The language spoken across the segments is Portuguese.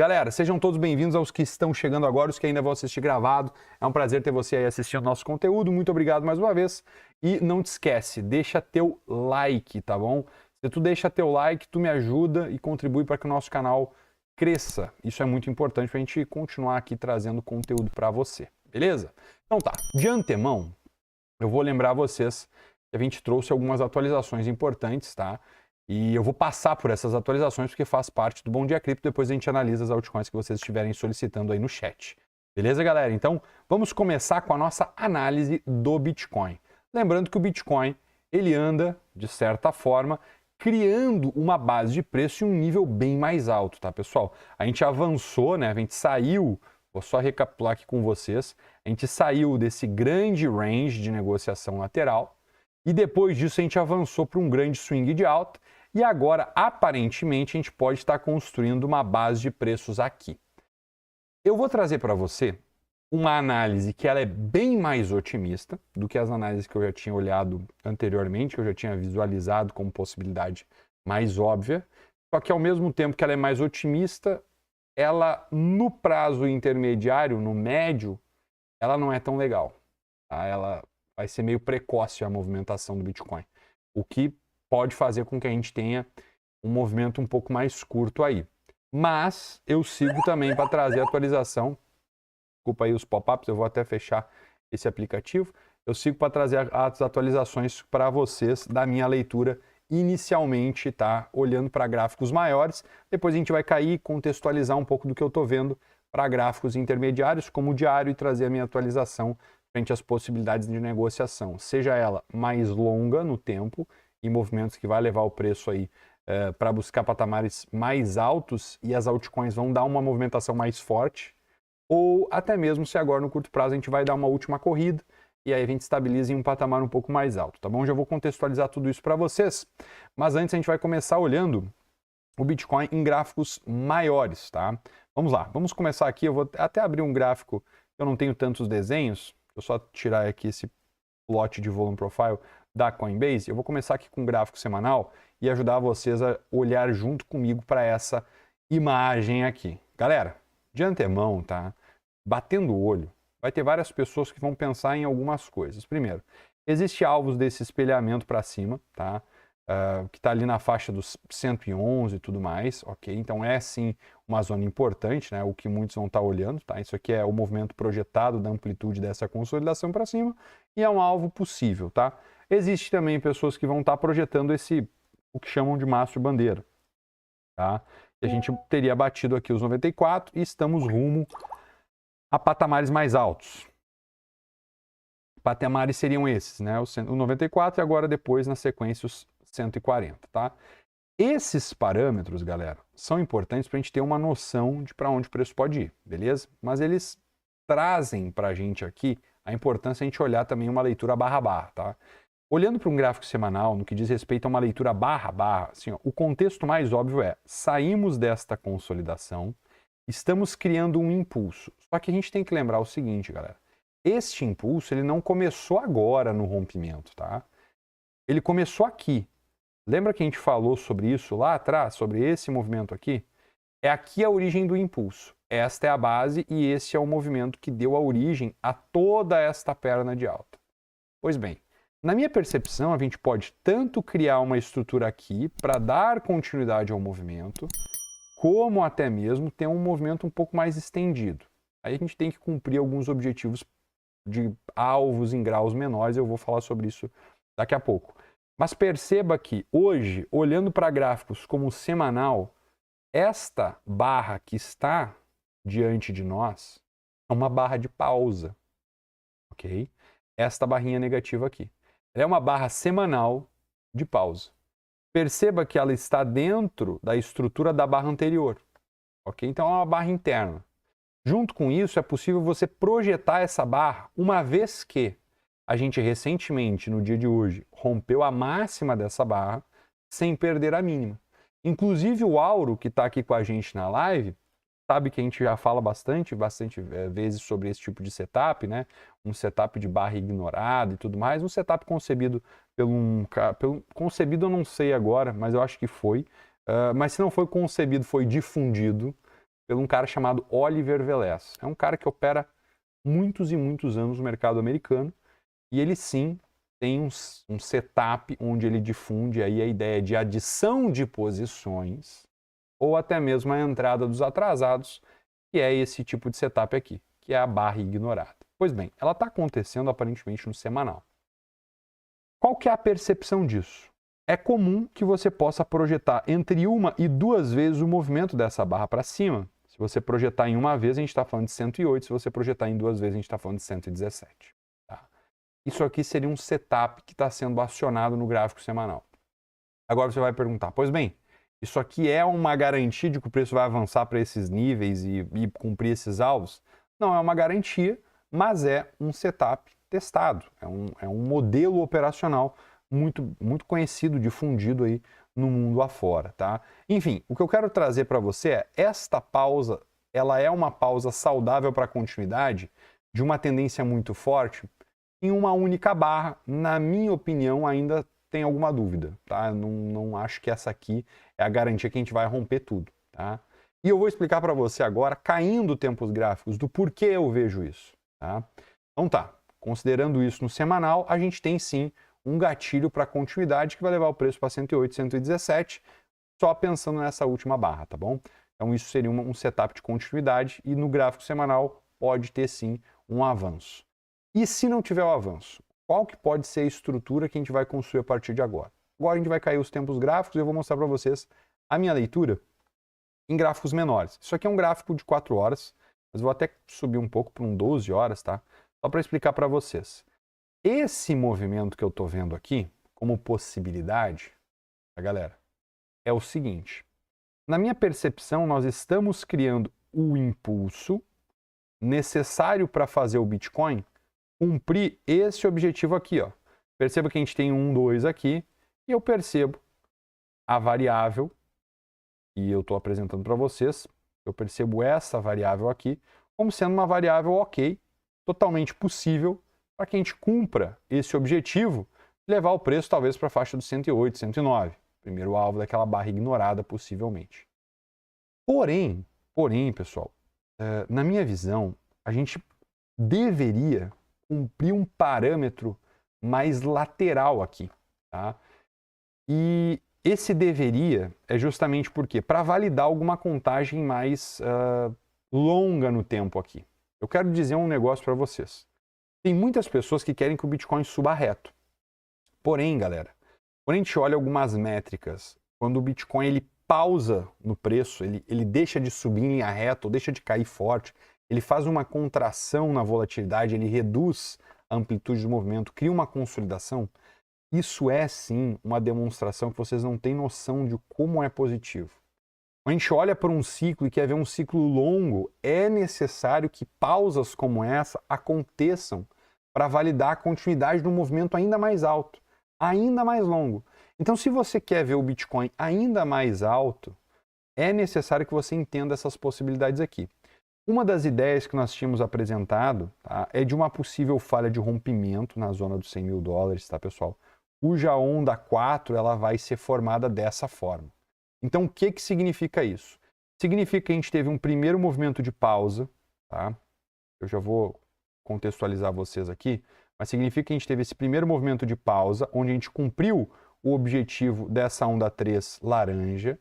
Galera, sejam todos bem-vindos aos que estão chegando agora, os que ainda vão assistir gravado. É um prazer ter você aí assistindo nosso conteúdo. Muito obrigado mais uma vez. E não te esquece, deixa teu like, tá bom? Se tu deixa teu like, tu me ajuda e contribui para que o nosso canal cresça. Isso é muito importante para a gente continuar aqui trazendo conteúdo para você, beleza? Então tá, de antemão, eu vou lembrar vocês que a gente trouxe algumas atualizações importantes, tá? E eu vou passar por essas atualizações porque faz parte do Bom Dia Cripto. Depois a gente analisa as altcoins que vocês estiverem solicitando aí no chat. Beleza, galera? Então, vamos começar com a nossa análise do Bitcoin. Lembrando que o Bitcoin, ele anda, de certa forma, criando uma base de preço em um nível bem mais alto, tá, pessoal? A gente avançou, né? A gente saiu, vou só recapitular aqui com vocês, a gente saiu desse grande range de negociação lateral e depois disso a gente avançou para um grande swing de alta. E agora, aparentemente, a gente pode estar construindo uma base de preços aqui. Eu vou trazer para você uma análise que ela é bem mais otimista do que as análises que eu já tinha olhado anteriormente, que eu já tinha visualizado como possibilidade mais óbvia. Só que ao mesmo tempo que ela é mais otimista, ela no prazo intermediário, no médio, ela não é tão legal. Tá? Ela vai ser meio precoce a movimentação do Bitcoin. O que pode fazer com que a gente tenha um movimento um pouco mais curto aí. Mas eu sigo também para trazer atualização. Desculpa aí os pop-ups, eu vou até fechar esse aplicativo. Eu sigo para trazer as atualizações para vocês da minha leitura inicialmente, tá? Olhando para gráficos maiores. Depois a gente vai cair e contextualizar um pouco do que eu estou vendo para gráficos intermediários, como o diário, e trazer a minha atualização frente às possibilidades de negociação. Seja ela mais longa no tempo, em movimentos que vai levar o preço aí para buscar patamares mais altos e as altcoins vão dar uma movimentação mais forte, ou até mesmo se agora no curto prazo a gente vai dar uma última corrida e aí a gente estabiliza em um patamar um pouco mais alto, tá bom? Já vou contextualizar tudo isso para vocês, mas antes a gente vai começar olhando o Bitcoin em gráficos maiores, tá? Vamos lá, vamos começar aqui, eu vou até abrir um gráfico, eu não tenho tantos desenhos, eu só tirar aqui esse plot de volume profile da Coinbase. Eu vou começar aqui com um gráfico semanal e ajudar vocês a olhar junto comigo para essa imagem aqui. Galera, de antemão, tá? Batendo o olho, vai ter várias pessoas que vão pensar em algumas coisas. Primeiro, existe alvos desse espelhamento para cima, tá? Que está ali na faixa dos 111 e tudo mais, ok? Então é sim uma zona importante, né? O que muitos vão estar olhando, tá? Isso aqui é o movimento projetado da amplitude dessa consolidação para cima e é um alvo possível, tá? Existe também pessoas que vão estar projetando o que chamam de mastro bandeira, tá? E a gente teria batido aqui os 94 e estamos rumo a patamares mais altos. Patamares seriam esses, né? O 94 e agora depois na sequência os 140, tá? Esses parâmetros, galera, são importantes para a gente ter uma noção de para onde o preço pode ir, beleza? Mas eles trazem para a gente aqui a importância de a gente olhar também uma leitura barra-barra, tá? Olhando para um gráfico semanal, no que diz respeito a uma leitura barra-barra, assim, ó, o contexto mais óbvio é, saímos desta consolidação, estamos criando um impulso. Só que a gente tem que lembrar o seguinte, galera, este impulso ele não começou agora no rompimento, tá? Ele começou aqui. Lembra que a gente falou sobre isso lá atrás, sobre esse movimento aqui? É aqui a origem do impulso. Esta é a base e esse é o movimento que deu a origem a toda esta perna de alta. Pois bem, na minha percepção, a gente pode tanto criar uma estrutura aqui para dar continuidade ao movimento, como até mesmo ter um movimento um pouco mais estendido. Aí a gente tem que cumprir alguns objetivos de alvos em graus menores, eu vou falar sobre isso daqui a pouco. Mas perceba que hoje, olhando para gráficos como semanal, esta barra que está diante de nós é uma barra de pausa, ok? Esta barrinha negativa aqui. Ela é uma barra semanal de pausa. Perceba que ela está dentro da estrutura da barra anterior, ok? Então é uma barra interna. Junto com isso, é possível você projetar essa barra uma vez que a gente recentemente, no dia de hoje, rompeu a máxima dessa barra sem perder a mínima. Inclusive o Auro, que está aqui com a gente na live, sabe que a gente já fala bastante vezes sobre esse tipo de setup, né? Um setup de barra ignorada e tudo mais. Um setup concebido concebido eu não sei agora, mas eu acho que foi. Mas se não foi concebido, foi difundido por um cara chamado Oliver Velez. É um cara que opera muitos e muitos anos no mercado americano e ele sim tem um setup onde ele difunde aí a ideia de adição de posições ou até mesmo a entrada dos atrasados, que é esse tipo de setup aqui, que é a barra ignorada. Pois bem, ela está acontecendo aparentemente no semanal. Qual que é a percepção disso? É comum que você possa projetar entre uma e duas vezes o movimento dessa barra para cima. Se você projetar em uma vez, a gente está falando de 108. Se você projetar em duas vezes, a gente está falando de 117. Tá? Isso aqui seria um setup que está sendo acionado no gráfico semanal. Agora você vai perguntar, pois bem, isso aqui é uma garantia de que o preço vai avançar para esses níveis e cumprir esses alvos? Não é uma garantia, mas é um setup testado. É um modelo operacional muito conhecido, difundido aí no mundo afora, tá? Enfim, o que eu quero trazer para você é esta pausa, ela é uma pausa saudável para a continuidade de uma tendência muito forte em uma única barra. Na minha opinião, ainda tem alguma dúvida, tá? Não acho que essa aqui é a garantia que a gente vai romper tudo, tá? E eu vou explicar para você agora, caindo tempos gráficos, do porquê eu vejo isso, tá? Então tá, considerando isso no semanal, a gente tem sim um gatilho para continuidade que vai levar o preço para 108, 117, só pensando nessa última barra, tá bom? Então isso seria um setup de continuidade e no gráfico semanal pode ter sim um avanço. E se não tiver o avanço, qual que pode ser a estrutura que a gente vai construir a partir de agora? Agora a gente vai cair os tempos gráficos e eu vou mostrar para vocês a minha leitura em gráficos menores. Isso aqui é um gráfico de 4 horas, mas vou até subir um pouco para um 12 horas, tá? Só para explicar para vocês. Esse movimento que eu estou vendo aqui, como possibilidade, tá, galera, é o seguinte. Na minha percepção, nós estamos criando o impulso necessário para fazer o Bitcoin cumprir esse objetivo aqui, ó. Perceba que a gente tem 1, 2 aqui, e eu percebo a variável, e eu estou apresentando para vocês, eu percebo essa variável aqui como sendo uma variável ok, totalmente possível para que a gente cumpra esse objetivo, levar o preço talvez para a faixa dos 108, 109. Primeiro alvo daquela barra ignorada, possivelmente. Porém, pessoal, na minha visão, a gente deveria cumprir um parâmetro mais lateral aqui, tá? E esse deveria é justamente porque para validar alguma contagem mais longa no tempo aqui. Eu quero dizer um negócio para vocês. Tem muitas pessoas que querem que o Bitcoin suba reto. Porém, galera, quando a gente olha algumas métricas, quando o Bitcoin ele pausa no preço, ele deixa de subir em linha reta ou deixa de cair forte, ele faz uma contração na volatilidade, ele reduz a amplitude do movimento, cria uma consolidação. Isso é sim uma demonstração que vocês não têm noção de como é positivo. Quando a gente olha para um ciclo e quer ver um ciclo longo, é necessário que pausas como essa aconteçam para validar a continuidade do movimento ainda mais alto, ainda mais longo. Então, se você quer ver o Bitcoin ainda mais alto, é necessário que você entenda essas possibilidades aqui. Uma das ideias que nós tínhamos apresentado, tá, é de uma possível falha de rompimento na zona dos 100 mil dólares, tá, pessoal? Cuja onda 4 ela vai ser formada dessa forma. Então, o que significa isso? Significa que a gente teve um primeiro movimento de pausa, tá? Eu já vou contextualizar vocês aqui, mas significa que a gente teve esse primeiro movimento de pausa, onde a gente cumpriu o objetivo dessa onda 3 laranja,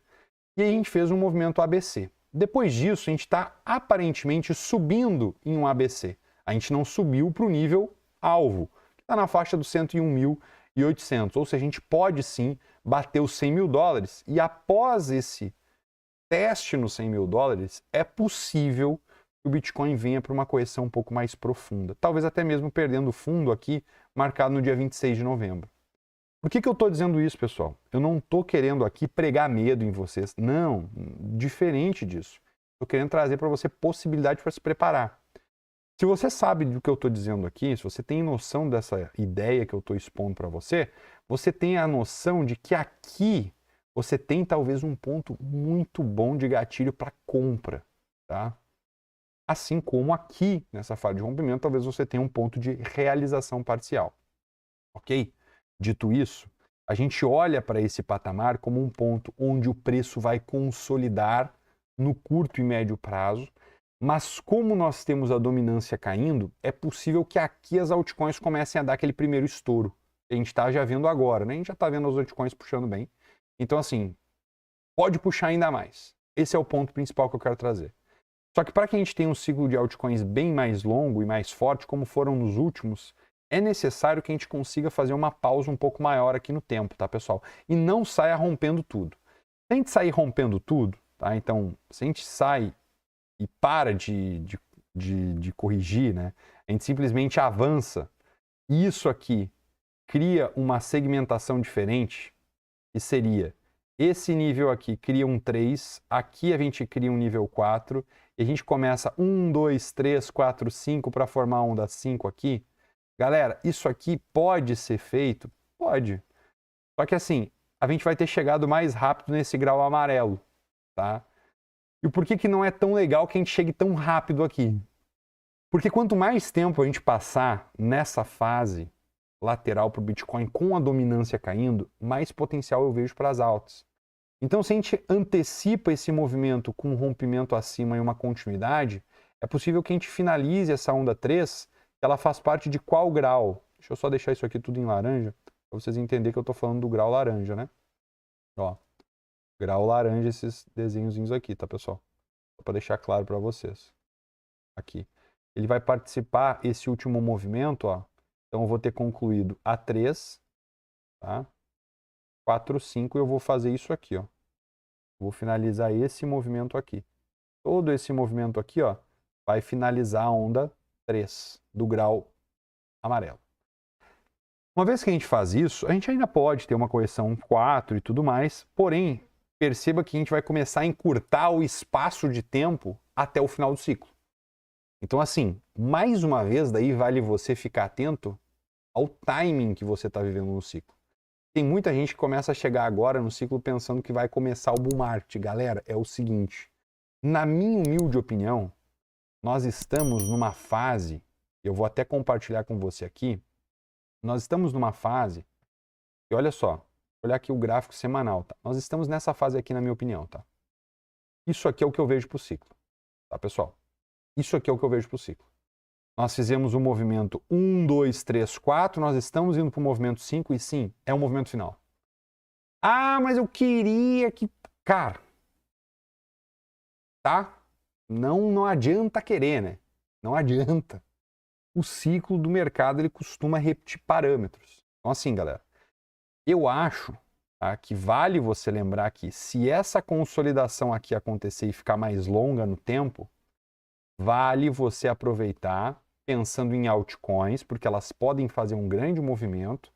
e aí a gente fez um movimento ABC. Depois disso, a gente está aparentemente subindo em um ABC. A gente não subiu para o nível alvo, que está na faixa dos 101.800. Ou seja, a gente pode sim bater os 100 mil dólares e após esse teste nos 100 mil dólares, é possível que o Bitcoin venha para uma correção um pouco mais profunda. Talvez até mesmo perdendo fundo aqui, marcado no dia 26 de novembro. Por que eu estou dizendo isso, pessoal? Eu não estou querendo aqui pregar medo em vocês. Não, diferente disso. Estou querendo trazer para você possibilidade para se preparar. Se você sabe do que eu estou dizendo aqui, se você tem noção dessa ideia que eu estou expondo para você, você tem a noção de que aqui você tem talvez um ponto muito bom de gatilho para compra, tá? Assim como aqui, nessa fase de rompimento, talvez você tenha um ponto de realização parcial, ok? Dito isso, a gente olha para esse patamar como um ponto onde o preço vai consolidar no curto e médio prazo, mas como nós temos a dominância caindo, é possível que aqui as altcoins comecem a dar aquele primeiro estouro. A gente está já vendo agora, né? A gente já está vendo as altcoins puxando bem. Então, assim, pode puxar ainda mais. Esse é o ponto principal que eu quero trazer. Só que para que a gente tenha um ciclo de altcoins bem mais longo e mais forte, como foram nos últimos, é necessário que a gente consiga fazer uma pausa um pouco maior aqui no tempo, tá, pessoal? E não saia rompendo tudo. Se a gente sair rompendo tudo, tá? Então, se a gente sai e para de corrigir, né? A gente simplesmente avança. E isso aqui cria uma segmentação diferente, que seria esse nível aqui cria um 3, aqui a gente cria um nível 4, e a gente começa 1, 2, 3, 4, 5 para formar a onda 5 aqui. Galera, isso aqui pode ser feito? Pode. Só que assim, a gente vai ter chegado mais rápido nesse grau amarelo, tá? E por que não é tão legal que a gente chegue tão rápido aqui? Porque quanto mais tempo a gente passar nessa fase lateral para o Bitcoin com a dominância caindo, mais potencial eu vejo para as altas. Então, se a gente antecipa esse movimento com um rompimento acima e uma continuidade, é possível que a gente finalize essa onda 3, ela faz parte de qual grau? Deixa eu só deixar isso aqui tudo em laranja, para vocês entenderem que eu estou falando do grau laranja, né? Ó, grau laranja, esses desenhozinhos aqui, tá, pessoal? Só para deixar claro para vocês. Aqui. Ele vai participar esse último movimento, ó. Então eu vou ter concluído A3, tá? 4, 5 e eu vou fazer isso aqui, ó. Vou finalizar esse movimento aqui. Todo esse movimento aqui, ó, vai finalizar a onda 3 do grau amarelo. Uma vez que a gente faz isso, a gente ainda pode ter uma correção 4 e tudo mais, porém, perceba que a gente vai começar a encurtar o espaço de tempo até o final do ciclo. Então, assim, mais uma vez, daí vale você ficar atento ao timing que você está vivendo no ciclo. Tem muita gente que começa a chegar agora no ciclo pensando que vai começar o bull market. Galera, é o seguinte, na minha humilde opinião, nós estamos numa fase, eu vou até compartilhar com você aqui, nós estamos numa fase, e olha só, olhar aqui o gráfico semanal, tá? Nós estamos nessa fase aqui, na minha opinião, tá? Isso aqui é o que eu vejo para o ciclo, tá, pessoal? Isso aqui é o que eu vejo para o ciclo. Nós fizemos o movimento 1, 2, 3, 4, nós estamos indo para o movimento 5 e sim, é o movimento final. Ah, mas eu queria que... Cara, tá? Não adianta querer, né? Não adianta. O ciclo do mercado, ele costuma repetir parâmetros. Então assim, galera, eu acho, tá, que vale você lembrar que se essa consolidação aqui acontecer e ficar mais longa no tempo, vale você aproveitar pensando em altcoins, porque elas podem fazer um grande movimento,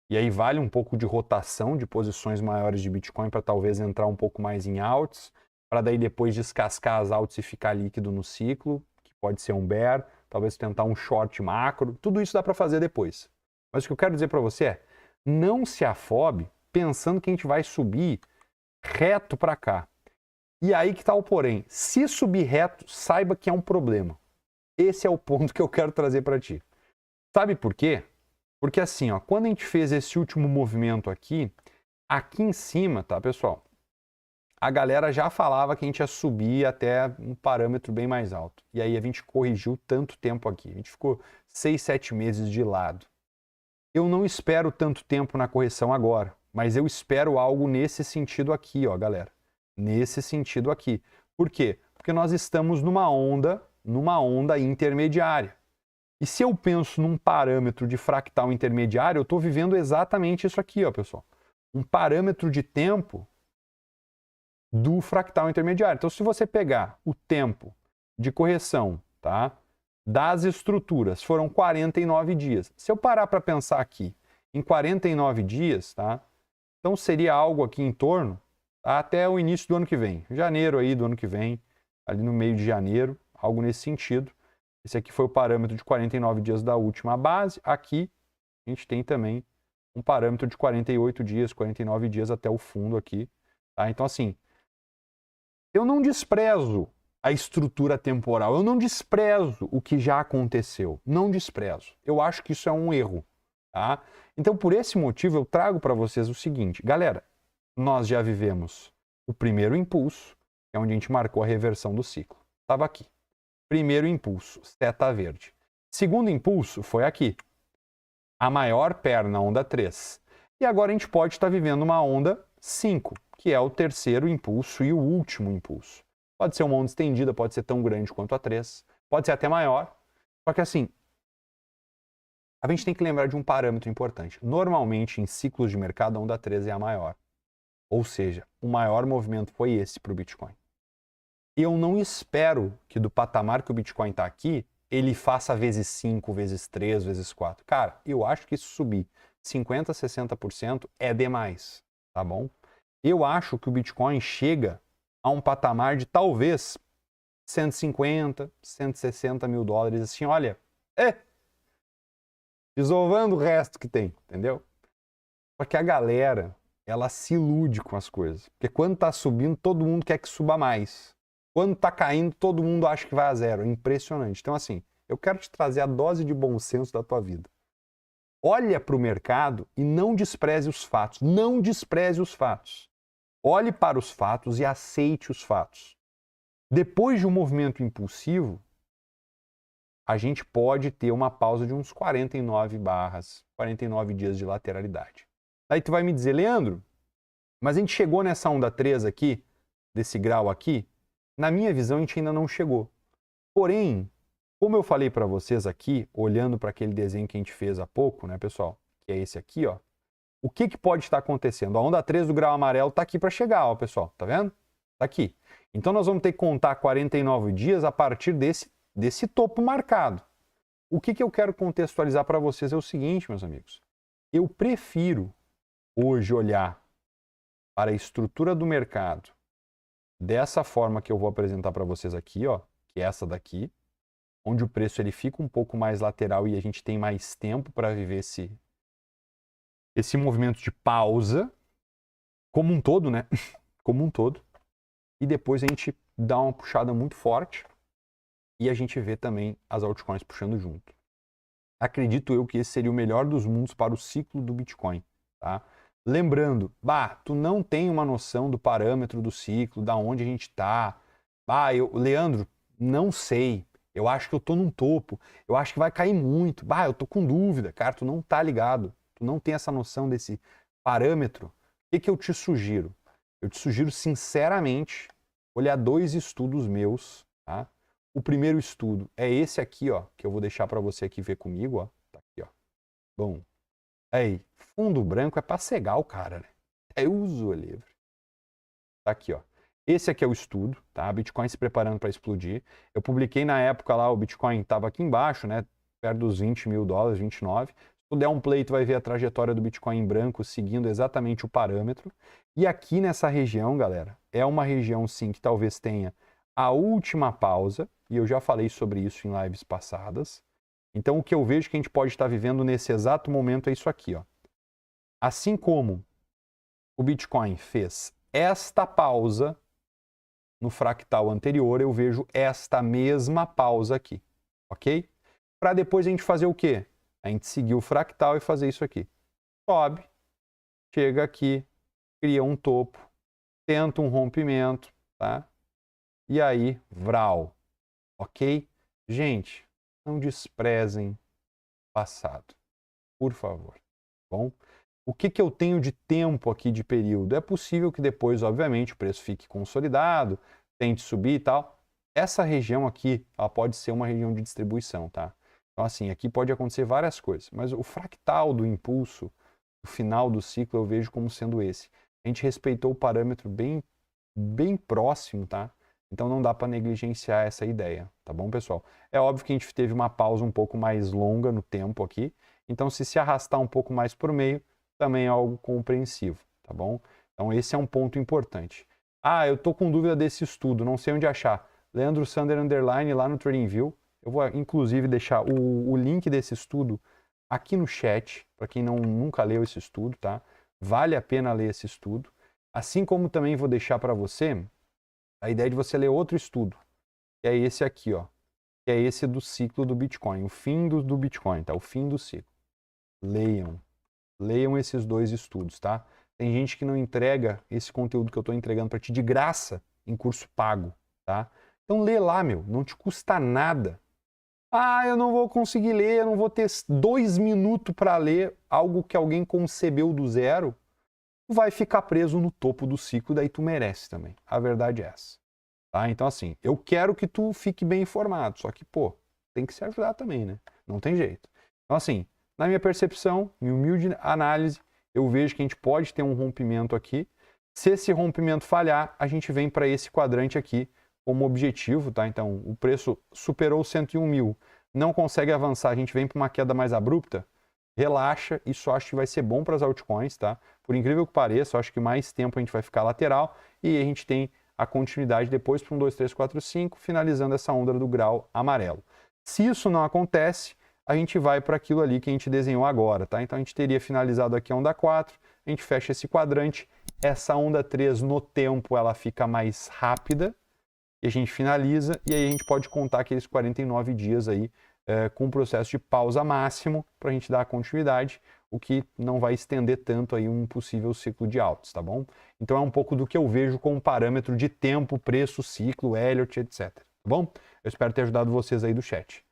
e aí vale um pouco de rotação de posições maiores de Bitcoin para talvez entrar um pouco mais em alts, para daí depois descascar as alts e ficar líquido no ciclo, que pode ser um bear, talvez tentar um short macro, tudo isso dá para fazer depois. Mas o que eu quero dizer para você é, não se afobe pensando que a gente vai subir reto para cá. E aí que está o porém, se subir reto, saiba que é um problema. Esse é o ponto que eu quero trazer para ti. Sabe por quê? Porque assim, ó, quando a gente fez esse último movimento aqui em cima, tá, pessoal? A galera já falava que a gente ia subir até um parâmetro bem mais alto. E aí a gente corrigiu tanto tempo aqui. A gente ficou 6, 7 meses de lado. Eu não espero tanto tempo na correção agora, mas eu espero algo nesse sentido aqui, ó, galera. Nesse sentido aqui. Por quê? Porque nós estamos numa onda intermediária. E se eu penso num parâmetro de fractal intermediário, eu estou vivendo exatamente isso aqui, ó, pessoal. Um parâmetro de tempo do fractal intermediário. Então, se você pegar o tempo de correção, tá, das estruturas, foram 49 dias. Se eu parar para pensar aqui em 49 dias, tá, então seria algo aqui em torno, tá, até o início do ano que vem. Janeiro aí do ano que vem, ali no meio de janeiro, algo nesse sentido. Esse aqui foi o parâmetro de 49 dias da última base. Aqui a gente tem também um parâmetro de 48 dias, 49 dias até o fundo aqui. Tá? Então, assim, eu não desprezo a estrutura temporal, eu não desprezo o que já aconteceu, não desprezo. Eu acho que isso é um erro. Tá? Então, por esse motivo, eu trago para vocês o seguinte. Galera, nós já vivemos o primeiro impulso, que é onde a gente marcou a reversão do ciclo. Estava aqui. Primeiro impulso, seta verde. Segundo impulso foi aqui. A maior perna, onda 3. E agora a gente pode estar vivendo uma onda 5, que é o terceiro impulso e o último impulso. Pode ser uma onda estendida, pode ser tão grande quanto a 3, pode ser até maior. Só que assim, a gente tem que lembrar de um parâmetro importante. Normalmente, em ciclos de mercado, a onda 3 é a maior. Ou seja, o maior movimento foi esse para o Bitcoin. E eu não espero que do patamar que o Bitcoin está aqui, ele faça vezes 5, vezes 3, vezes 4. Cara, eu acho que isso subir 50%, 60% é demais, tá bom? Eu acho que o Bitcoin chega a um patamar de talvez 150, 160 mil dólares, assim, olha, desovando o resto que tem, entendeu? Porque a galera, ela se ilude com as coisas. Porque quando tá subindo, todo mundo quer que suba mais. Quando tá caindo, todo mundo acha que vai a zero. É impressionante. Então, assim, eu quero te trazer a dose de bom senso da tua vida. Olha para o mercado e não despreze os fatos. Não despreze os fatos. Olhe para os fatos e aceite os fatos. Depois de um movimento impulsivo, a gente pode ter uma pausa de uns 49 barras, 49 dias de lateralidade. Daí tu vai me dizer, Leandro, mas a gente chegou nessa onda 3 aqui, desse grau aqui? Na minha visão, a gente ainda não chegou. Porém, como eu falei para vocês aqui, olhando para aquele desenho que a gente fez há pouco, né, pessoal? Que é esse aqui, ó. O que pode estar acontecendo? A onda 3 do grau amarelo está aqui para chegar, ó, pessoal. Tá vendo? Tá aqui. Então, nós vamos ter que contar 49 dias a partir desse topo marcado. O que eu quero contextualizar para vocês é o seguinte, meus amigos. Eu prefiro hoje olhar para a estrutura do mercado dessa forma que eu vou apresentar para vocês aqui, ó, que é essa daqui, onde o preço ele fica um pouco mais lateral e a gente tem mais tempo para viver esse movimento de pausa, como um todo, né? Como um todo. E depois a gente dá uma puxada muito forte e a gente vê também as altcoins puxando junto. Acredito eu que esse seria o melhor dos mundos para o ciclo do Bitcoin, tá? Lembrando, tu não tem uma noção do parâmetro do ciclo, da onde a gente está. Leandro, não sei. Eu acho que eu estou num topo. Eu acho que vai cair muito. Eu estou com dúvida. Cara, tu não está ligado. Tu não tem essa noção desse parâmetro. O que eu te sugiro? Eu te sugiro, sinceramente, olhar 2 estudos meus, tá? O primeiro estudo é esse aqui, ó, que eu vou deixar para você aqui ver comigo, ó. Tá aqui, ó. Bom. Aí, fundo branco é para cegar o cara, né? É uso livre. Tá aqui, ó. Esse aqui é o estudo, tá? Bitcoin se preparando para explodir. Eu publiquei na época lá, o Bitcoin estava aqui embaixo, né? Perto dos 20 mil dólares, 29. Se tu der um play, tu vai ver a trajetória do Bitcoin em branco seguindo exatamente o parâmetro. E aqui nessa região, galera, é uma região sim que talvez tenha a última pausa, e eu já falei sobre isso em lives passadas. Então, o que eu vejo que a gente pode estar vivendo nesse exato momento é isso aqui, ó. Assim como o Bitcoin fez esta pausa no fractal anterior, eu vejo esta mesma pausa aqui, ok? Para depois a gente fazer o quê? A gente seguir o fractal e fazer isso aqui. Sobe, chega aqui, cria um topo, tenta um rompimento, tá? E aí, vral, ok? Gente, não desprezem o passado, por favor, bom? O que eu tenho de tempo aqui de período? É possível que depois, obviamente, o preço fique consolidado, tente subir e tal. Essa região aqui, ela pode ser uma região de distribuição, tá? Então, assim, aqui pode acontecer várias coisas, mas o fractal do impulso, o final do ciclo, eu vejo como sendo esse. A gente respeitou o parâmetro bem próximo, tá? Então não dá para negligenciar essa ideia, tá bom, pessoal? É óbvio que a gente teve uma pausa um pouco mais longa no tempo aqui, então se arrastar um pouco mais por meio, também é algo compreensivo, tá bom? Então esse é um ponto importante. Eu tô com dúvida desse estudo, não sei onde achar. Leandro Sander Underline lá no TradingView. Eu vou inclusive deixar o link desse estudo aqui no chat, para quem nunca leu esse estudo, tá? Vale a pena ler esse estudo. Assim como também vou deixar para você a ideia de você ler outro estudo, que é esse aqui, ó. Que é esse do ciclo do Bitcoin, o fim do Bitcoin, tá? O fim do ciclo. Leiam esses 2 estudos, tá? Tem gente que não entrega esse conteúdo que eu estou entregando para ti de graça, em curso pago, tá? Então lê lá, meu, não te custa nada. Ah, eu não vou conseguir ler, eu não vou ter 2 minutos para ler algo que alguém concebeu do zero. Tu vai ficar preso no topo do ciclo, daí tu merece também. A verdade é essa. Tá? Então, assim, eu quero que tu fique bem informado, só que, pô, tem que se ajudar também, né? Não tem jeito. Então, assim, na minha percepção, em humilde análise, eu vejo que a gente pode ter um rompimento aqui. Se esse rompimento falhar, a gente vem para esse quadrante aqui como objetivo, tá? Então, o preço superou 101 mil, não consegue avançar, a gente vem para uma queda mais abrupta, relaxa, isso acho que vai ser bom para as altcoins, tá? Por incrível que pareça, eu acho que mais tempo a gente vai ficar lateral e a gente tem a continuidade depois para um 2, 3, 4, 5, finalizando essa onda do grau amarelo. Se isso não acontece, a gente vai para aquilo ali que a gente desenhou agora, tá? Então a gente teria finalizado aqui a onda 4, a gente fecha esse quadrante, essa onda 3 no tempo ela fica mais rápida, e a gente finaliza, e aí a gente pode contar aqueles 49 dias aí com um processo de pausa máximo para a gente dar a continuidade, o que não vai estender tanto aí um possível ciclo de altos, tá bom? Então é um pouco do que eu vejo como parâmetro de tempo, preço, ciclo, Elliott, etc. Tá bom? Eu espero ter ajudado vocês aí do chat.